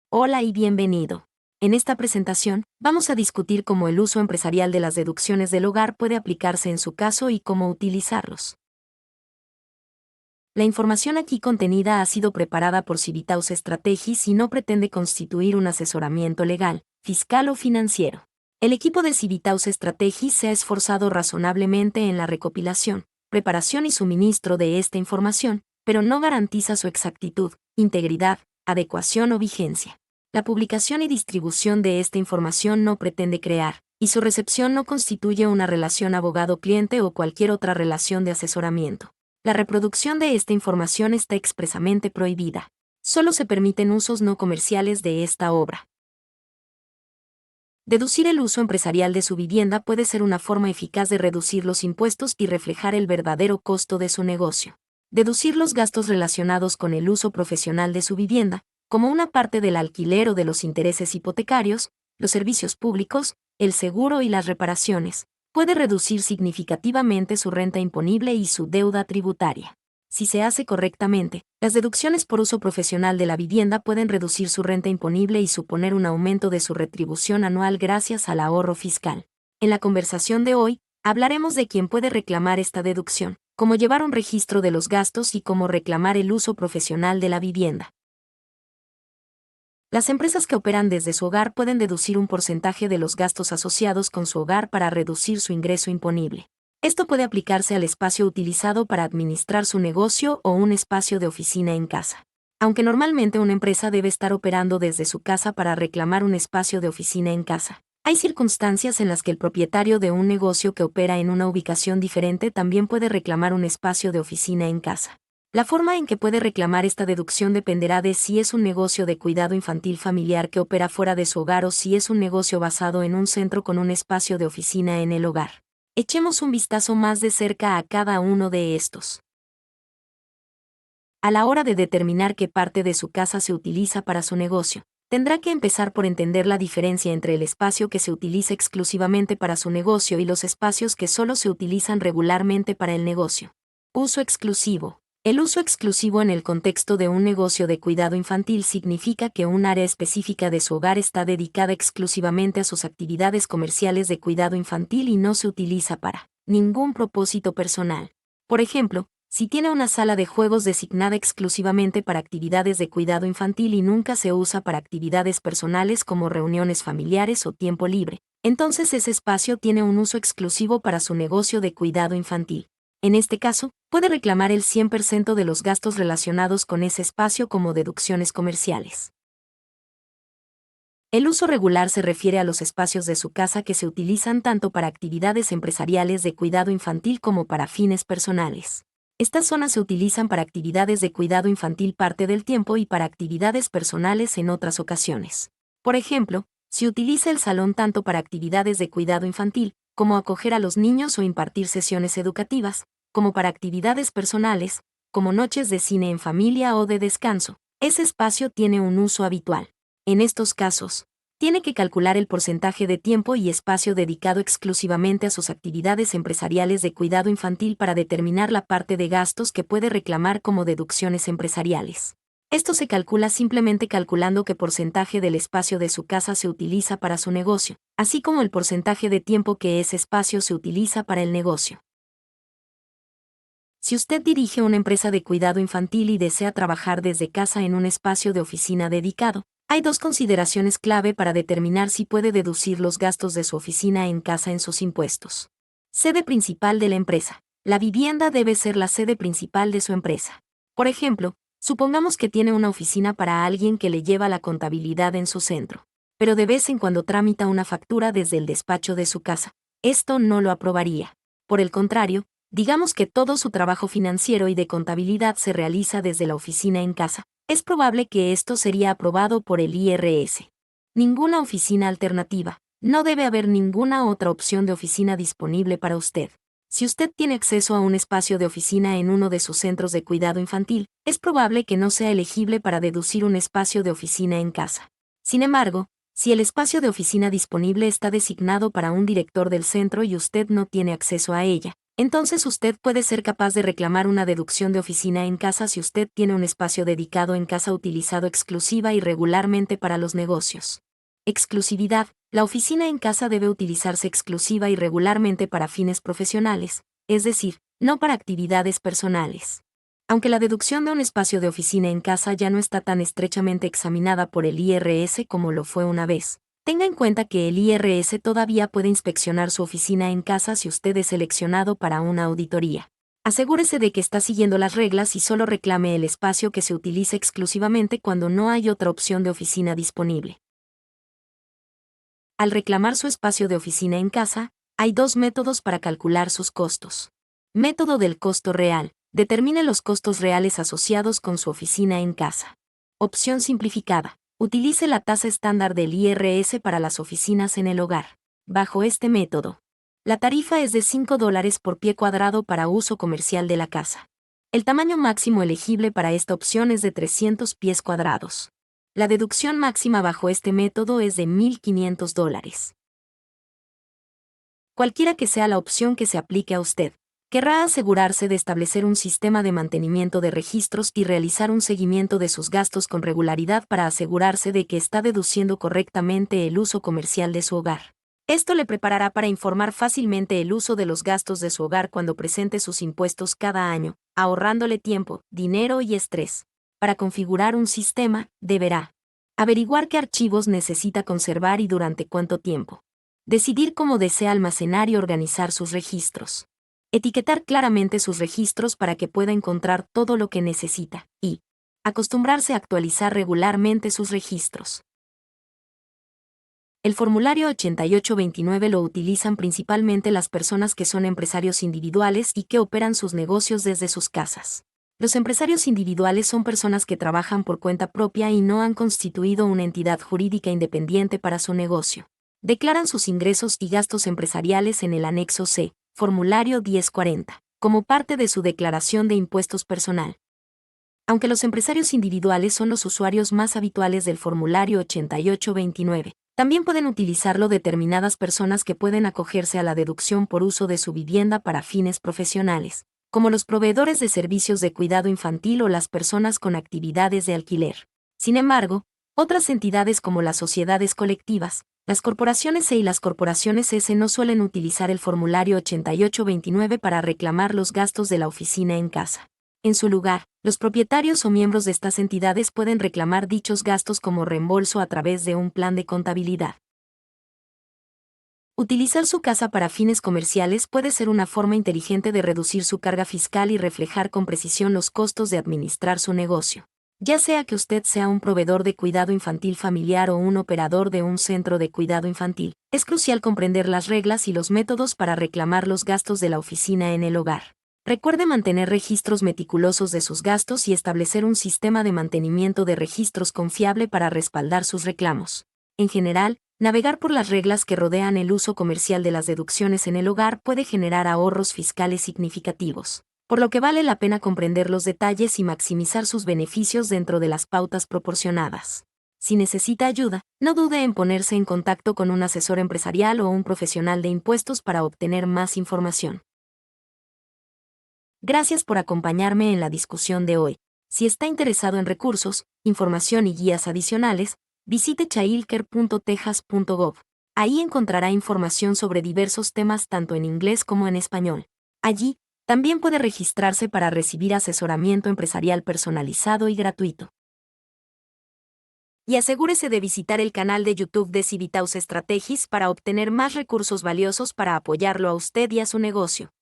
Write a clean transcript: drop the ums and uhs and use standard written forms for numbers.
Hola y bienvenido. En esta presentación, vamos a discutir cómo el uso empresarial de las deducciones del hogar puede aplicarse en su caso y cómo utilizarlos. La información aquí contenida ha sido preparada por Civitaus Strategies y no pretende constituir un asesoramiento legal, fiscal o financiero. El equipo de Civitaus Strategies se ha esforzado razonablemente en la recopilación, preparación y suministro de esta información, pero no garantiza su exactitud, integridad, adecuación o vigencia. La publicación y distribución de esta información no pretende crear, y su recepción no constituye una relación abogado-cliente o cualquier otra relación de asesoramiento. La reproducción de esta información está expresamente prohibida. Solo se permiten usos no comerciales de esta obra. Deducir el uso empresarial de su vivienda puede ser una forma eficaz de reducir los impuestos y reflejar el verdadero costo de su negocio. Deducir los gastos relacionados con el uso profesional de su vivienda, como una parte del alquiler o de los intereses hipotecarios, los servicios públicos, el seguro y las reparaciones, puede reducir significativamente su renta imponible y su deuda tributaria. Si se hace correctamente, las deducciones por uso profesional de la vivienda pueden reducir su renta imponible y suponer un aumento de su retribución anual gracias al ahorro fiscal. En la conversación de hoy, hablaremos de quién puede reclamar esta deducción, cómo llevar un registro de los gastos y cómo reclamar el uso profesional de la vivienda. Las empresas que operan desde su hogar pueden deducir un porcentaje de los gastos asociados con su hogar para reducir su ingreso imponible. Esto puede aplicarse al espacio utilizado para administrar su negocio o un espacio de oficina en casa. Aunque normalmente una empresa debe estar operando desde su casa para reclamar un espacio de oficina en casa, hay circunstancias en las que el propietario de un negocio que opera en una ubicación diferente también puede reclamar un espacio de oficina en casa. La forma en que puede reclamar esta deducción dependerá de si es un negocio de cuidado infantil familiar que opera fuera de su hogar o si es un negocio basado en un centro con un espacio de oficina en el hogar. Echemos un vistazo más de cerca a cada uno de estos. A la hora de determinar qué parte de su casa se utiliza para su negocio, tendrá que empezar por entender la diferencia entre el espacio que se utiliza exclusivamente para su negocio y los espacios que solo se utilizan regularmente para el negocio. Uso exclusivo. El uso exclusivo en el contexto de un negocio de cuidado infantil significa que un área específica de su hogar está dedicada exclusivamente a sus actividades comerciales de cuidado infantil y no se utiliza para ningún propósito personal. Por ejemplo, si tiene una sala de juegos designada exclusivamente para actividades de cuidado infantil y nunca se usa para actividades personales como reuniones familiares o tiempo libre, entonces ese espacio tiene un uso exclusivo para su negocio de cuidado infantil. En este caso, puede reclamar el 100% de los gastos relacionados con ese espacio como deducciones comerciales. El uso regular se refiere a los espacios de su casa que se utilizan tanto para actividades empresariales de cuidado infantil como para fines personales. Estas zonas se utilizan para actividades de cuidado infantil parte del tiempo y para actividades personales en otras ocasiones. Por ejemplo, se utiliza el salón tanto para actividades de cuidado infantil, como acoger a los niños o impartir sesiones educativas, como para actividades personales, como noches de cine en familia o de descanso. Ese espacio tiene un uso habitual. En estos casos, tiene que calcular el porcentaje de tiempo y espacio dedicado exclusivamente a sus actividades empresariales de cuidado infantil para determinar la parte de gastos que puede reclamar como deducciones empresariales. Esto se calcula simplemente calculando qué porcentaje del espacio de su casa se utiliza para su negocio, así como el porcentaje de tiempo que ese espacio se utiliza para el negocio. Si usted dirige una empresa de cuidado infantil y desea trabajar desde casa en un espacio de oficina dedicado, hay dos consideraciones clave para determinar si puede deducir los gastos de su oficina en casa en sus impuestos. Sede principal de la empresa. La vivienda debe ser la sede principal de su empresa. Por ejemplo, supongamos que tiene una oficina para alguien que le lleva la contabilidad en su centro, pero de vez en cuando tramita una factura desde el despacho de su casa. Esto no lo aprobaría. Por el contrario, digamos que todo su trabajo financiero y de contabilidad se realiza desde la oficina en casa. Es probable que esto sería aprobado por el IRS. Ninguna oficina alternativa. No debe haber ninguna otra opción de oficina disponible para usted. Si usted tiene acceso a un espacio de oficina en uno de sus centros de cuidado infantil, es probable que no sea elegible para deducir un espacio de oficina en casa. Sin embargo, si el espacio de oficina disponible está designado para un director del centro y usted no tiene acceso a ella, Entonces usted puede ser capaz de reclamar una deducción de oficina en casa si usted tiene un espacio dedicado en casa utilizado exclusiva y regularmente para los negocios. Exclusividad. La oficina en casa debe utilizarse exclusiva y regularmente para fines profesionales, es decir, no para actividades personales. Aunque la deducción de un espacio de oficina en casa ya no está tan estrechamente examinada por el IRS como lo fue una vez, tenga en cuenta que el IRS todavía puede inspeccionar su oficina en casa si usted es seleccionado para una auditoría. Asegúrese de que está siguiendo las reglas y solo reclame el espacio que se utilice exclusivamente cuando no hay otra opción de oficina disponible. Al reclamar su espacio de oficina en casa, hay dos métodos para calcular sus costos. Método del costo real. Determine los costos reales asociados con su oficina en casa. Opción simplificada. Utilice la tasa estándar del IRS para las oficinas en el hogar. Bajo este método, la tarifa es de $5 por pie cuadrado para uso comercial de la casa. El tamaño máximo elegible para esta opción es de 300 pies cuadrados. La deducción máxima bajo este método es de $1,500. Cualquiera que sea la opción que se aplique a usted, querrá asegurarse de establecer un sistema de mantenimiento de registros y realizar un seguimiento de sus gastos con regularidad para asegurarse de que está deduciendo correctamente el uso comercial de su hogar. Esto le preparará para informar fácilmente el uso de los gastos de su hogar cuando presente sus impuestos cada año, ahorrándole tiempo, dinero y estrés. Para configurar un sistema, deberá averiguar qué archivos necesita conservar y durante cuánto tiempo. Decidir cómo desea almacenar y organizar sus registros. Etiquetar claramente sus registros para que pueda encontrar todo lo que necesita, y acostumbrarse a actualizar regularmente sus registros. El formulario 8829 lo utilizan principalmente las personas que son empresarios individuales y que operan sus negocios desde sus casas. Los empresarios individuales son personas que trabajan por cuenta propia y no han constituido una entidad jurídica independiente para su negocio. Declaran sus ingresos y gastos empresariales en el anexo C, formulario 1040, como parte de su declaración de impuestos personal. Aunque los empresarios individuales son los usuarios más habituales del formulario 8829, también pueden utilizarlo determinadas personas que pueden acogerse a la deducción por uso de su vivienda para fines profesionales, como los proveedores de servicios de cuidado infantil o las personas con actividades de alquiler. Sin embargo, otras entidades como las sociedades colectivas, las corporaciones y las corporaciones S no suelen utilizar el formulario 8829 para reclamar los gastos de la oficina en casa. En su lugar, los propietarios o miembros de estas entidades pueden reclamar dichos gastos como reembolso a través de un plan de contabilidad. Utilizar su casa para fines comerciales puede ser una forma inteligente de reducir su carga fiscal y reflejar con precisión los costos de administrar su negocio. Ya sea que usted sea un proveedor de cuidado infantil familiar o un operador de un centro de cuidado infantil, es crucial comprender las reglas y los métodos para reclamar los gastos de la oficina en el hogar. Recuerde mantener registros meticulosos de sus gastos y establecer un sistema de mantenimiento de registros confiable para respaldar sus reclamos. En general, navegar por las reglas que rodean el uso comercial de las deducciones en el hogar puede generar ahorros fiscales significativos, por lo que vale la pena comprender los detalles y maximizar sus beneficios dentro de las pautas proporcionadas. Si necesita ayuda, no dude en ponerse en contacto con un asesor empresarial o un profesional de impuestos para obtener más información. Gracias por acompañarme en la discusión de hoy. Si está interesado en recursos, información y guías adicionales, visite childcare.texas.gov. Ahí encontrará información sobre diversos temas tanto en inglés como en español. Allí, también puede registrarse para recibir asesoramiento empresarial personalizado y gratuito. Y asegúrese de visitar el canal de YouTube de Civitas Strategies para obtener más recursos valiosos para apoyarlo a usted y a su negocio.